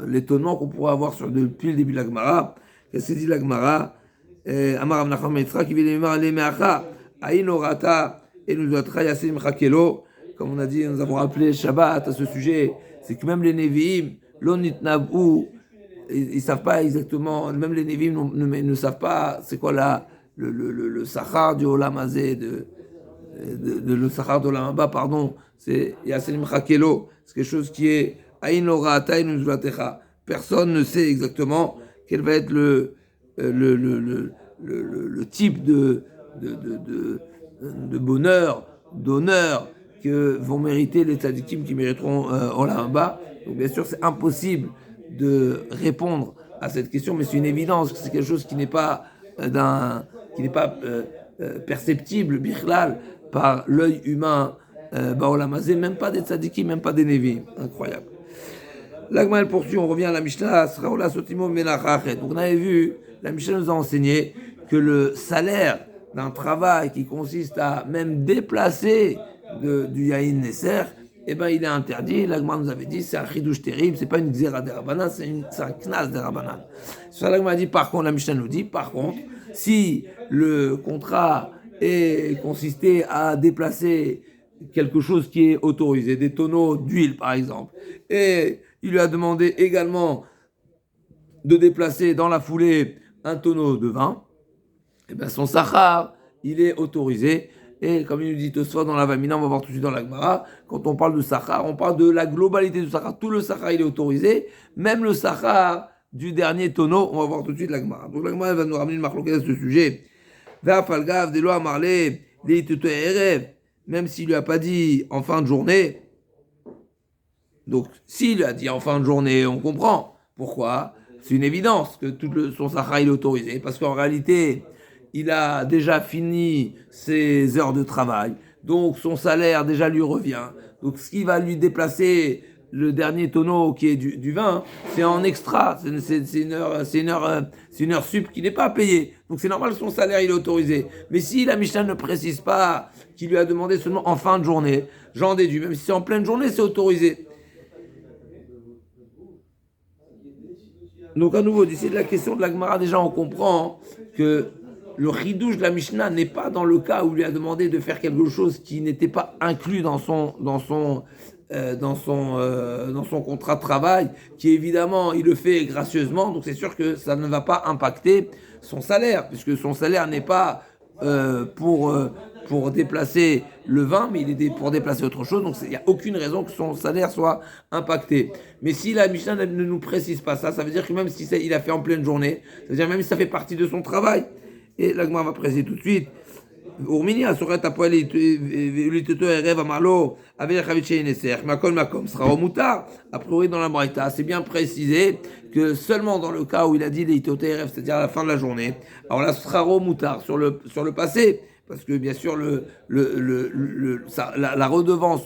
l'étonnement qu'on pourrait avoir depuis le début de l'Agmara. Qu'est-ce que dit l'Agmara? Amar Avnacham Yitzhak, qui vient de les Meacha, Aïn Orata, et nous doit Yasim Chakelo. Comme on a dit, nous avons appelé Shabbat à ce sujet, c'est que même les Nevi'im, l'Onitnabou, ils ne savent pas exactement, même les Nevi'im ne savent pas c'est quoi le Sachar du Olam Hazé, le Sachar de Olam Haba, pardon, c'est Yasim Chakelo, c'est quelque chose qui est Aïn Orata, et nous doit personne ne sait exactement quel va être le type de bonheur, d'honneur que vont mériter les tzadikim qui mériteront Olam Haba. Donc bien sûr, c'est impossible de répondre à cette question, mais c'est une évidence, c'est quelque chose qui n'est pas perceptible, bichlal, par l'œil humain, Olam Hazé, même pas des tzadikim, même pas des nevi. Incroyable. L'Agma elle poursuit, on revient à la Mishnah, Sraola Sotimo Menachachet. Donc on avait vu, la Mishnah nous a enseigné que le salaire d'un travail qui consiste à même déplacer du Yahin Nesser, eh ben il est interdit. L'Agma nous avait dit, c'est un chidouche terrible, c'est pas une xéra des Rabbanan, c'est un knas des Rabbanan. Ça l'Agma a dit, par contre, la Mishnah nous dit, par contre, si le contrat est consisté à déplacer quelque chose qui est autorisé, des tonneaux d'huile par exemple, et il lui a demandé également de déplacer dans la foulée un tonneau de vin, et bien son sachar, il est autorisé. Et comme il nous dit Tosfot dans la Vamina, on va voir tout de suite dans la Gemara, quand on parle de sachar, on parle de la globalité du sachar. Tout le sachar, il est autorisé, même le sachar du dernier tonneau, on va voir tout de suite la Gemara. Donc la Gemara va nous ramener une marloquette à ce sujet. Même s'il lui a pas dit en fin de journée. Donc, s'il a dit en fin de journée, on comprend. Pourquoi? C'est une évidence que son sachar il est autorisé, parce qu'en réalité, il a déjà fini ses heures de travail, donc son salaire déjà lui revient. Donc, ce qui va lui déplacer le dernier tonneau qui est du vin, c'est en extra, c'est une heure sup qui n'est pas payée. Donc, c'est normal, son salaire il est autorisé. Mais si la Mishnah ne précise pas qu'il lui a demandé seulement en fin de journée, j'en déduis, même si c'est en pleine journée, c'est autorisé. Donc à nouveau, d'ici de la question de la Gemara, déjà on comprend que le chidouche de la Mishnah n'est pas dans le cas où il lui a demandé de faire quelque chose qui n'était pas inclus dans son contrat de travail, qui évidemment il le fait gracieusement, donc c'est sûr que ça ne va pas impacter son salaire, puisque son salaire n'est pas pour déplacer le vin, mais il est pour déplacer autre chose, donc il n'y a aucune raison que son salaire soit impacté. Mais si la Mishnah ne nous précise pas ça, ça veut dire que même si il a fait en pleine journée, ça veut dire même si ça fait partie de son travail, et l'Agma va préciser tout de suite, Urminia, Soret Apoel, Uliteto Erev Amalo, avec Chaviché Neser, Makom Makom, sera au moutard. A priori, dans la Braïta, c'est bien précisé que seulement dans le cas où il a dit l'Iteto Erev, c'est-à-dire à la fin de la journée, alors là, ce sera au moutard sur le passé, parce que bien sûr, la redevance,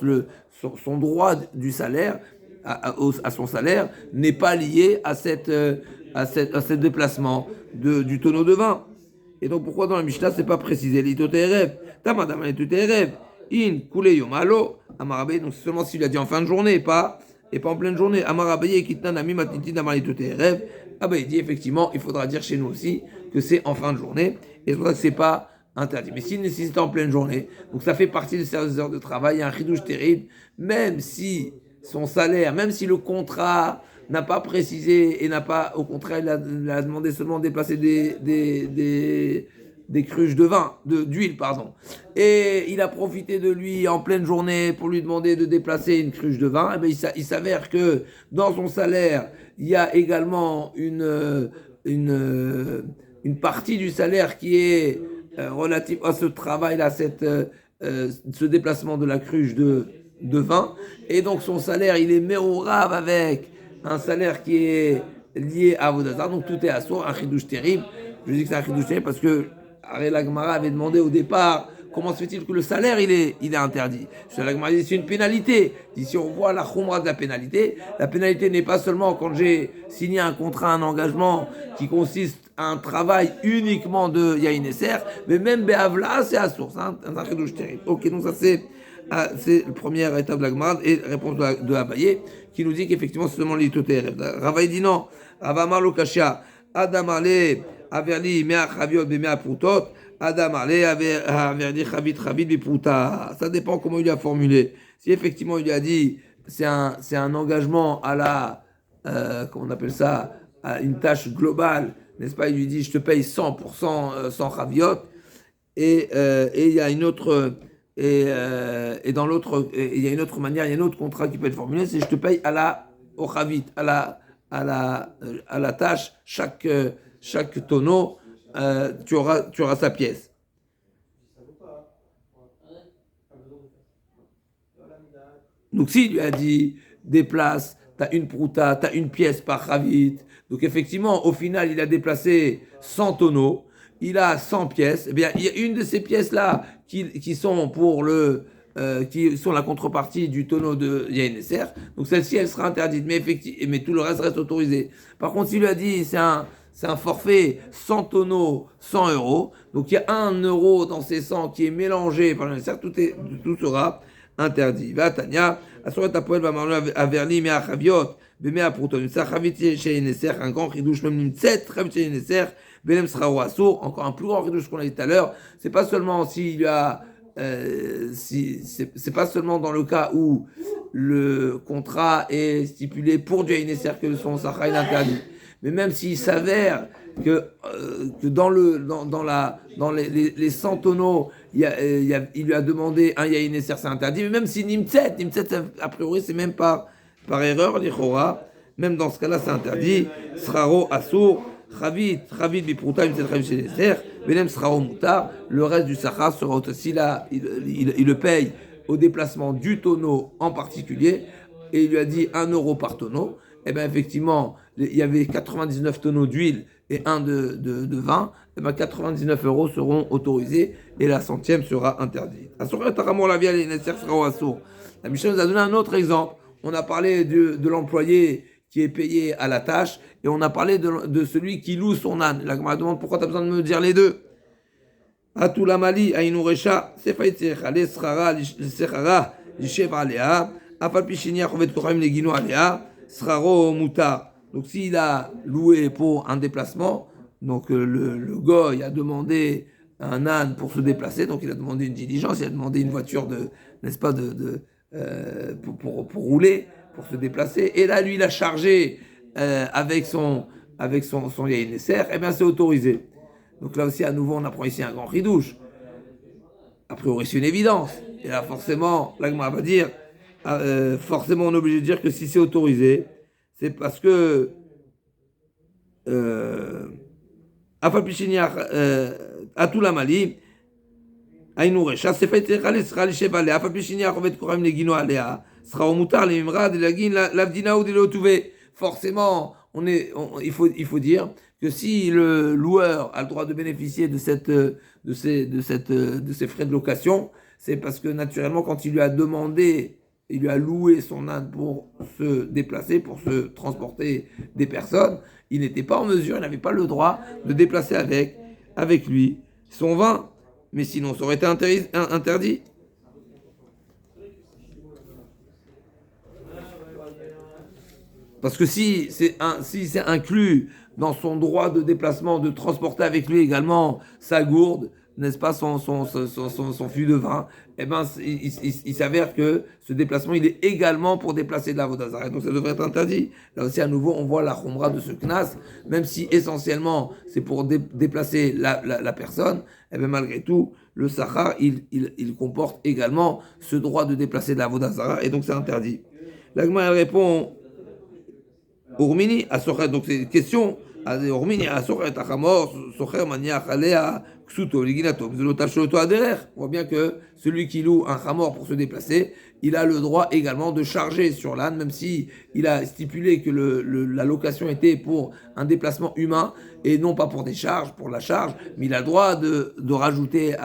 son droit du salaire, à son salaire, n'est pas lié à ce déplacement du tonneau de vin. Et donc, pourquoi dans la Mishnah, c'est pas précisé l'itoterev? Tamadam l'itoterev. In kule yomalo. Amarabe, donc c'est seulement s'il a dit en fin de journée, et pas en pleine journée. Amarabe, kitna nami matiti damar l'itoterev. Ah ben, il dit effectivement, il faudra dire chez nous aussi que c'est en fin de journée. Et c'est pour ça que c'est pas interdit. Mais s'il nécessite en pleine journée, donc ça fait partie de ses heures de travail, il y a un chidouche terrible, même si son salaire, même si le contrat n'a pas précisé et n'a pas, au contraire, il a demandé seulement de déplacer des cruches de vin, d'huile, pardon. Et il a profité de lui en pleine journée pour lui demander de déplacer une cruche de vin. Et bien, il s'avère que dans son salaire, il y a également une partie du salaire qui est relative à ce travail-là, ce déplacement de la cruche de vin. Et donc, son salaire, il est méorave avec un salaire qui est lié à Vodazar, donc tout est à soi, un chidouche terrible. Je dis que c'est un chidouche terrible parce que Ariel Agmara avait demandé au départ comment se fait-il que le salaire il est interdit. L'Agmara dit c'est une pénalité. Ici on voit la khumra de la pénalité. La pénalité n'est pas seulement quand j'ai signé un contrat, un engagement qui consiste à un travail uniquement de Yahinesser, mais même Be'avla c'est à source, hein, un chidouche terrible. Ok, donc ça c'est la première étape de la Gemara et réponse de Abaye qui nous dit qu'effectivement c'est seulement l'itoter. Ravaï dit non. Ravamar Lokashia. Adam Ale Averli Mea Chaviot Bemea Prutot. Adam Ale Averli Chavit Bipruta. Ça dépend comment il lui a formulé. Si effectivement il lui a dit c'est un engagement à la comment on appelle ça, à une tâche globale, n'est-ce pas? Il lui dit je te paye 100% sans Chaviot et il y a une autre et dans l'autre, il y a une autre manière, il y a un autre contrat qui peut être formulé, c'est je te paye au chavit, à la tâche, chaque tonneau, tu auras sa pièce. Donc s'il lui a dit, déplace, tu as une prouta, tu as une pièce par chavit, donc effectivement, au final, il a déplacé 100 tonneaux, il a 100 pièces, eh bien, il y a une de ces pièces-là qui sont qui sont la contrepartie du tonneau de Yahinesser. Donc celle-ci, elle sera interdite, mais tout le reste reste autorisé. Par contre, s'il lui a dit, c'est un forfait 100 tonneaux, 100 euros. Donc il y a 1 euro dans ces 100 qui est mélangé par Yahinesser, tout sera interdit. Va Tania, Asoret Apoel va marler à Verli, mais à Chaviot, Bemea Prouton, ça Chavit chez Yahinesser, un grand chidouche, même une 7, Chavit chez Yahinesser, Belem sera au assour, encore un plus grand chidouche qu'on a dit tout à l'heure. C'est pas seulement s'il y a c'est pas seulement dans le cas où le contrat est stipulé pour du Yahinesser que son Sachar est interdit, mais même s'il s'avère que dans les 100 tonneaux, il lui a demandé un Yahinesser, c'est interdit, mais même si Nimtset, a priori, c'est même par erreur, l'Ichora, même dans ce cas-là, c'est interdit, Sraro Assour, Chavit Biprouta, Nimtset Chavit Yahinesser, Belem sera au moutard, le reste du Sachar sera aussi là, il le paye au déplacement du tonneau en particulier, et il lui a dit 1 euro par tonneau. Et bien effectivement, il y avait 99 tonneaux d'huile et 1 de vin, et bien 99 euros seront autorisés et la centième sera interdite. La Mishnah nous a donné un autre exemple. On a parlé de l'employé qui est payé à la tâche, et on a parlé de celui qui loue son âne. La Gemara demande pourquoi tu as besoin de me dire les deux. Atula Mali, Aïnourecha, Sefaït Sechale, Srara, Sechara, Lishev Alea, Afalpichinia, Chovet Koraim, Legino Alea, Sraro Mouta. Donc s'il a loué pour un déplacement, donc le goy a demandé un âne pour se déplacer, donc il a demandé une diligence, il a demandé une voiture n'est-ce pas, pour rouler, pour se déplacer. Et là, lui, il a chargé avec son Yahinesser, et bien c'est autorisé. Donc là aussi, à nouveau, on apprend ici un grand ridouche. A priori, c'est une évidence. Et là, forcément, l'Agma va dire, forcément, on est obligé de dire que si c'est autorisé, c'est parce que à tout la Mali, היינו רשע, ספי תריכה לשכרה לשב עליה, אף על פי שנייה חובט קוראים לגינו עליה, שכרו מותר, לממרד, להגין, להבדינה ou de forcément, il faut dire que si le loueur a le droit de bénéficier de ces frais de location, c'est parce que naturellement, quand il lui a demandé, il lui a loué son âne pour se déplacer, pour se transporter des personnes, il n'était pas en mesure, il n'avait pas le droit de déplacer avec lui son vin. Mais sinon, ça aurait été interdit. Parce que si c'est inclus dans son droit de déplacement, de transporter avec lui également sa gourde, n'est-ce pas, son fût de vin, eh ben, il s'avère que ce déplacement, il est également pour déplacer de la vodazara. Donc ça devrait être interdit. Là aussi, à nouveau, on voit la khumra de ce knas, même si essentiellement c'est pour déplacer la personne, eh bien, malgré tout, le sahar, il comporte également ce droit de déplacer de la vodazara, et donc c'est interdit. L'agma, elle répond, Urmini, Asochet, donc c'est une question. Urmini, Asochet, Achamor, Socher, Maniach, Alea, Ksuto, Liginato, Zolotachoto, Aderer. On voit bien que celui qui loue un Chamor pour se déplacer, il a le droit également de charger sur l'âne, même si il a stipulé que la location était pour un déplacement humain et non pas pour des charges, pour la charge, mais il a le droit de rajouter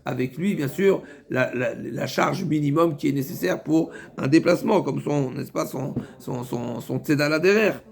avec lui, bien sûr, la charge minimum qui est nécessaire pour un déplacement, comme n'est-ce pas, son tzedala derrière.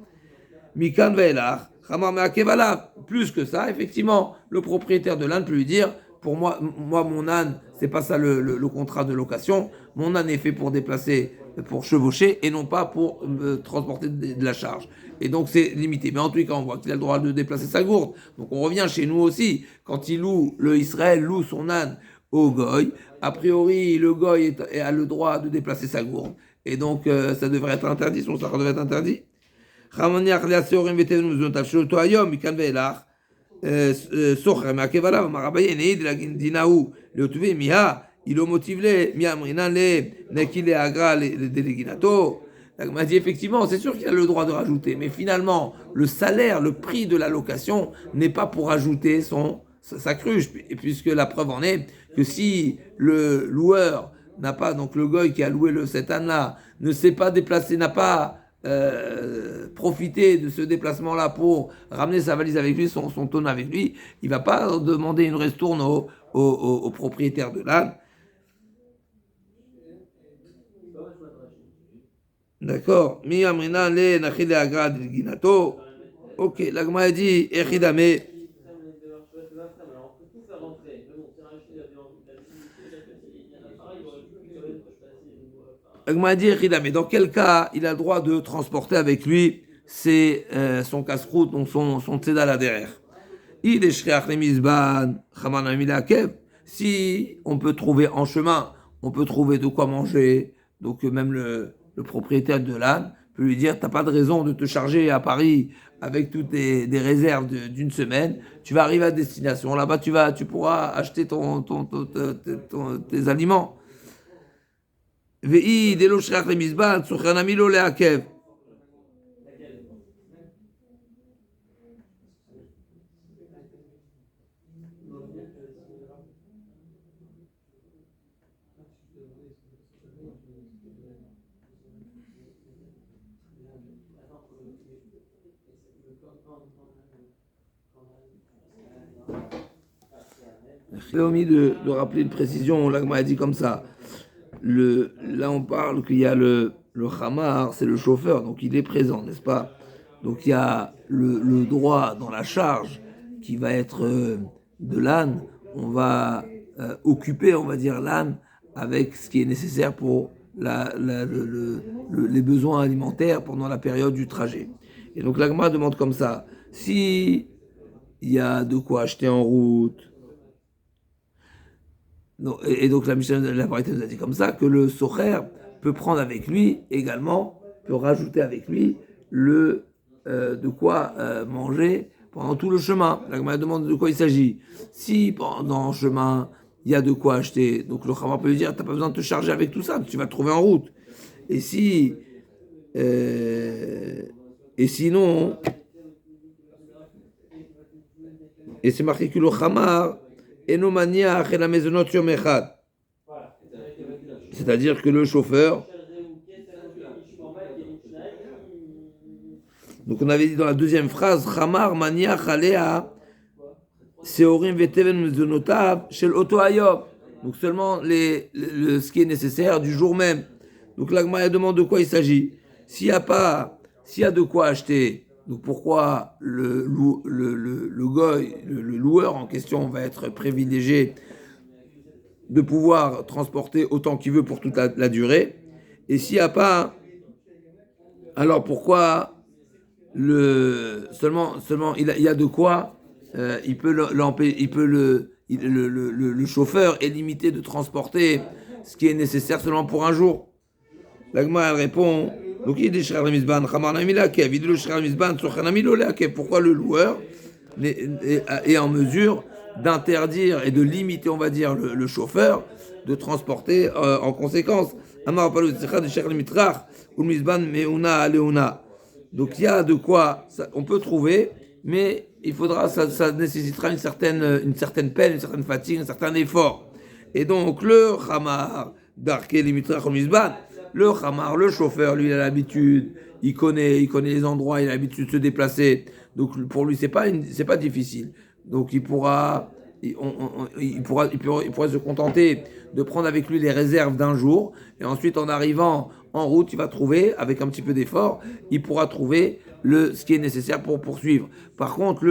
Mikan ve'elach, chamar me'akevala. Plus que ça, effectivement, le propriétaire de l'âne peut lui dire, pour moi mon âne, c'est pas ça le contrat de location, mon âne est fait pour déplacer, pour chevaucher, et non pas pour transporter de la charge. Et donc c'est limité. Mais en tout cas, on voit qu'il a le droit de déplacer sa gourde. Donc on revient chez nous aussi. Quand le Israël loue son âne au goy, a priori le goy a le droit de déplacer sa gourde. Et donc ça devrait être interdit, son sahar devrait être interdit. Il a motivé, m'a dit effectivement, c'est sûr qu'il a le droit de rajouter, mais finalement, le salaire, le prix de la location n'est pas pour rajouter sa cruche, et puisque la preuve en est que si le loueur n'a pas, donc le goy qui a loué cet âne-là, ne s'est pas déplacé, n'a pas profité de ce déplacement-là pour ramener sa valise avec lui, son tonneau avec lui, il ne va pas demander une ristourne au propriétaire de l'âne. D'accord. Mi amrina le nachile agrad ginato. Ok, l'agma a dit echidame. L'agma a dit echidame. Dans quel cas il a le droit de transporter avec lui son casse-croûte, donc son tzedala derrière. Il est shriach le mizban chaman amilakev. Si on peut trouver en chemin, on peut trouver de quoi manger, donc même le propriétaire de l'âne peut lui dire, t'as pas de raison de te charger à Paris avec toutes des réserves d'une semaine, tu vas arriver à destination, là-bas tu pourras acheter tes aliments. Ve'i delo shriach le mizban tzuchan amilo leakev. J'ai omis de rappeler une précision, l'agma a dit comme ça. Là, on parle qu'il y a le chamar, c'est le chauffeur, donc il est présent, n'est-ce pas? Donc il y a le droit dans la charge qui va être de l'âne. On va occuper, on va dire, l'âne avec ce qui est nécessaire pour les besoins alimentaires pendant la période du trajet. Et donc l'agma demande comme ça, si il y a de quoi acheter en route. Et donc la Mishnah de la Braïta nous a dit comme ça que le socher peut prendre avec lui également, peut rajouter avec lui de quoi manger pendant tout le chemin. La Gemara demande de quoi il s'agit. Si pendant le chemin il y a de quoi acheter, donc le Khamar peut lui dire t'as pas besoin de te charger avec tout ça, tu vas te trouver en route. Et sinon, et c'est marqué que le Khamar Enomania la maisonot yom echad. C'est-à-dire que le chauffeur, donc on avait dit dans la deuxième phrase, Chamar mania chalea seorim veteven mezonotav shel oto hayom. Donc seulement ce qui est nécessaire du jour même. Donc l'Agmara demande de quoi il s'agit. S'il y a de quoi acheter, donc pourquoi le goy, le loueur en question va être privilégié de pouvoir transporter autant qu'il veut pour toute la durée. Et s'il n'y a pas, alors pourquoi seulement il y a de quoi, il peut le chauffeur est limité de transporter ce qui est nécessaire seulement pour un jour. L'agma elle répond, donc il dit pourquoi le loueur est en mesure d'interdire et de limiter, on va dire, le chauffeur de transporter en conséquence. Donc il y a de quoi, on peut trouver, mais ça nécessitera une certaine peine, une certaine fatigue, un certain effort. Et donc le Hamar d'Arké Limitrach Mizban, le Hamar, le chauffeur, lui, il a l'habitude, il connaît les endroits, il a l'habitude de se déplacer. Donc pour lui, c'est pas difficile. Donc il pourra se contenter de prendre avec lui les réserves d'un jour, et ensuite en arrivant en route, il va trouver, avec un petit peu d'effort, il pourra trouver ce qui est nécessaire pour poursuivre. Par contre,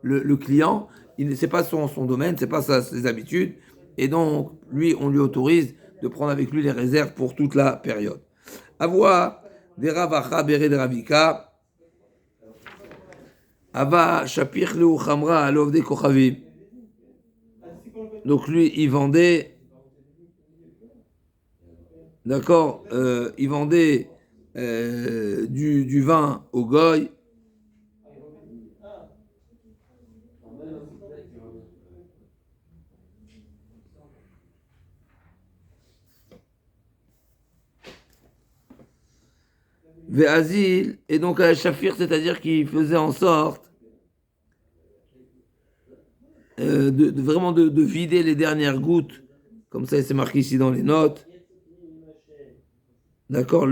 le client, c'est pas son domaine, c'est pas ses habitudes, et donc lui, on lui autorise de prendre avec lui les réserves pour toute la période. Avoua des Ravacha Bere de Ravika, Ava Shapir Leu Chamra Alovde Kochavim. Donc lui, il vendait, d'accord, il vendait du vin au goy. Ve'azil, et donc à Shafir, c'est-à-dire qu'il faisait en sorte vraiment de vider les dernières gouttes, comme ça c'est marqué ici dans les notes. D'accord,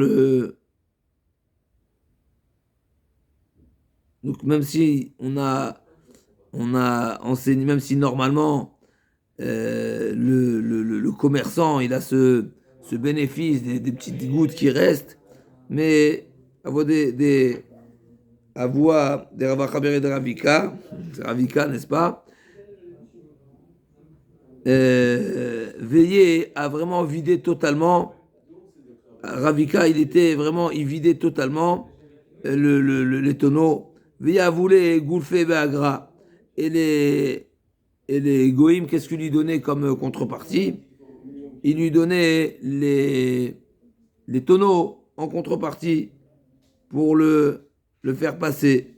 donc même si on a enseigné, même si normalement le commerçant il a ce bénéfice des petites gouttes qui restent, mais avoir avoir des Ravachabere de Ravika, c'est Ravika, n'est-ce pas? Veiller à vraiment vider totalement. Ravika, il vidait totalement les tonneaux. Veiller à voler Goulfé Beagra. Et les Goïm, qu'est-ce qu'il lui donnait comme contrepartie? Il lui donnait les tonneaux en contrepartie pour le faire passer.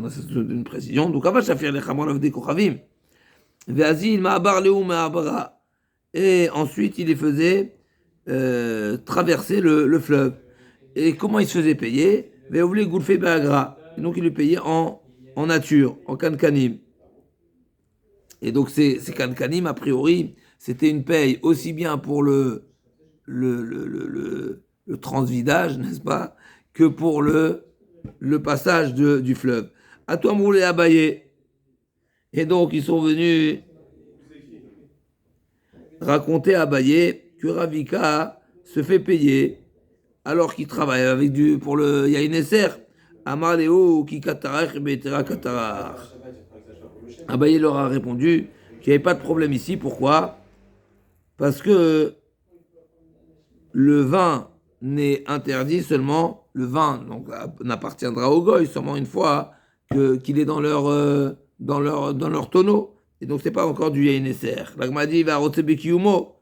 C'est une précision. Donc, avant, ça fait les Chamonov des Kochavim. Veazil ma'abar leu ma'abara. Et ensuite, il les faisait traverser le fleuve. Et comment il se faisait payer? Veouvle Goulfé Beagra. Et donc, il le payait en nature, en cancanim. Et donc, ces cancanim, a priori, c'était une paye aussi bien pour le transvidage, n'est-ce pas, que pour le passage du fleuve. À toi, Moulé Abaye. Et donc, ils sont venus raconter à Abaye que Ravika se fait payer alors qu'il travaille pour le Yaïnesser. Amaleo qui katarach betera katarach. Abaye leur a répondu qu'il n'y avait pas de problème ici. Pourquoi? Parce que le vin n'est interdit seulement, le vin donc, n'appartiendra au goy seulement une fois qu'il est dans leur tonneau. Et donc, c'est pas encore du Yaïnesser. L'Agma dit, va Rotsebekiyumo.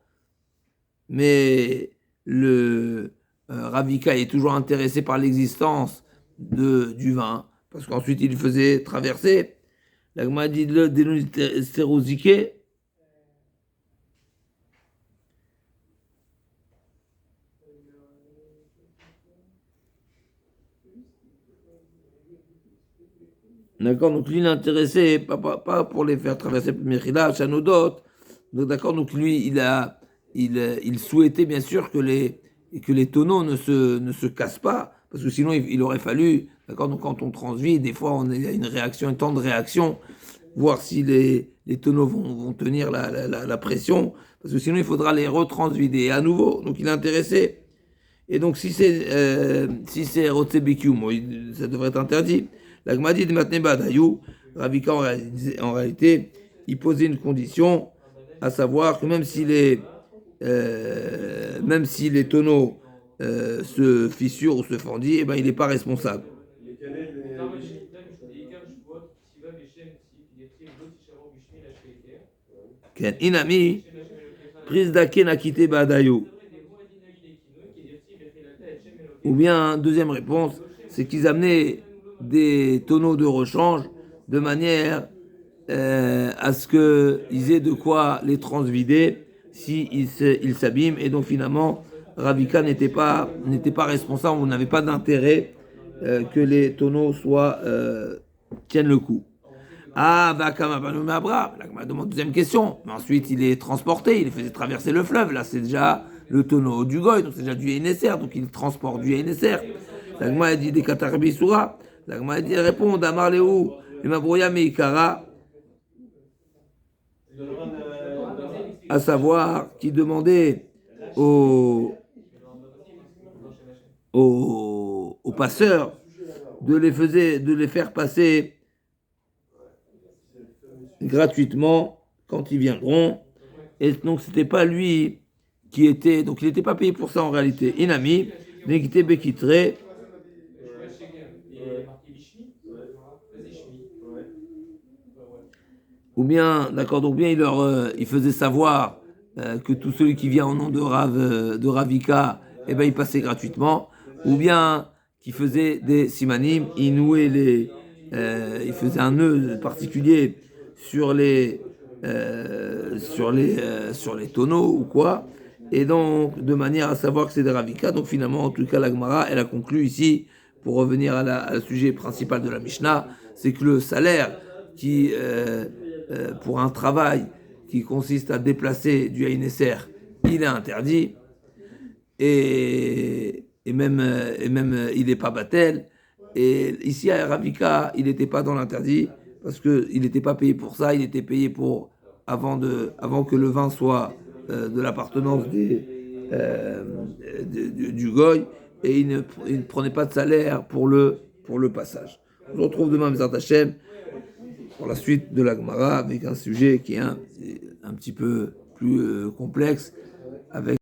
Mais le Ravika est toujours intéressé par l'existence du vin, parce qu'ensuite, il faisait traverser. L'Agma dit, le dénonistérosiqué. D'accord, donc lui, il est intéressé, pas pour les faire traverser Mechila, Chanodot. Donc d'accord, donc lui, il souhaitait bien sûr que les tonneaux ne se cassent pas, parce que sinon il aurait fallu, d'accord, donc quand on transvie, des fois il y a une réaction, un temps de réaction, voir si les tonneaux vont tenir la pression, parce que sinon il faudra les retransvider à nouveau. Donc il est intéressé. Et donc, si c'est Rotsebekium, ça devrait être interdit. La Gmadi de Matneba Dayou, Ravika, en réalité, il posait une condition, à savoir que même si les tonneaux se fissurent ou se fendillent, eh ben, il n'est pas responsable. Ken Inami, prise d'Aken Akite Badayu. Ou bien, deuxième réponse, c'est qu'ils amenaient des tonneaux de rechange de manière à ce qu'ils aient de quoi les transvider s'ils ils s'abîment. Et donc finalement, Ravika n'était pas responsable, on n'avait pas d'intérêt que les tonneaux tiennent le coup. Ah, Vakama Banoum Abra, la demande deuxième question. Mais ensuite, il est transporté, il faisait traverser le fleuve. Là, c'est déjà le tonneau du Goy, donc c'est déjà du Yenesser, donc il transporte du Yenesser. L'agma a dit des Katarbi Soura. L'agma a dit répond Damar Léou, et Mabrouya Meikara, à savoir qui demandait aux, aux passeurs de les faire passer gratuitement quand ils viendront. Et donc, c'était pas lui qui était. Donc, il n'était pas payé pour ça en réalité. Inami, Negite Bekitre. Ou bien, d'accord, donc bien il faisait savoir que tout celui qui vient au nom de Ravika, eh ben, il passait gratuitement. Ou bien qu'il faisait des simanim, il faisait un nœud particulier sur sur les tonneaux ou quoi. Et donc, de manière à savoir que c'est des Ravika. Donc, finalement, en tout cas, la Gemara, elle a conclu ici, pour revenir à la sujet principal de la Mishnah, c'est que le salaire pour un travail qui consiste à déplacer du Haïnesser, il est interdit. Et même il n'est pas battel. Et ici à Ravika, il n'était pas dans l'interdit parce qu'il n'était pas payé pour ça, il était payé pour avant que le vin soit de l'appartenance du goy, et il ne prenait pas de salaire pour le passage. On se retrouve demain, Mzat Hashem, pour la suite de la Gemara avec un sujet qui est un petit peu plus complexe, avec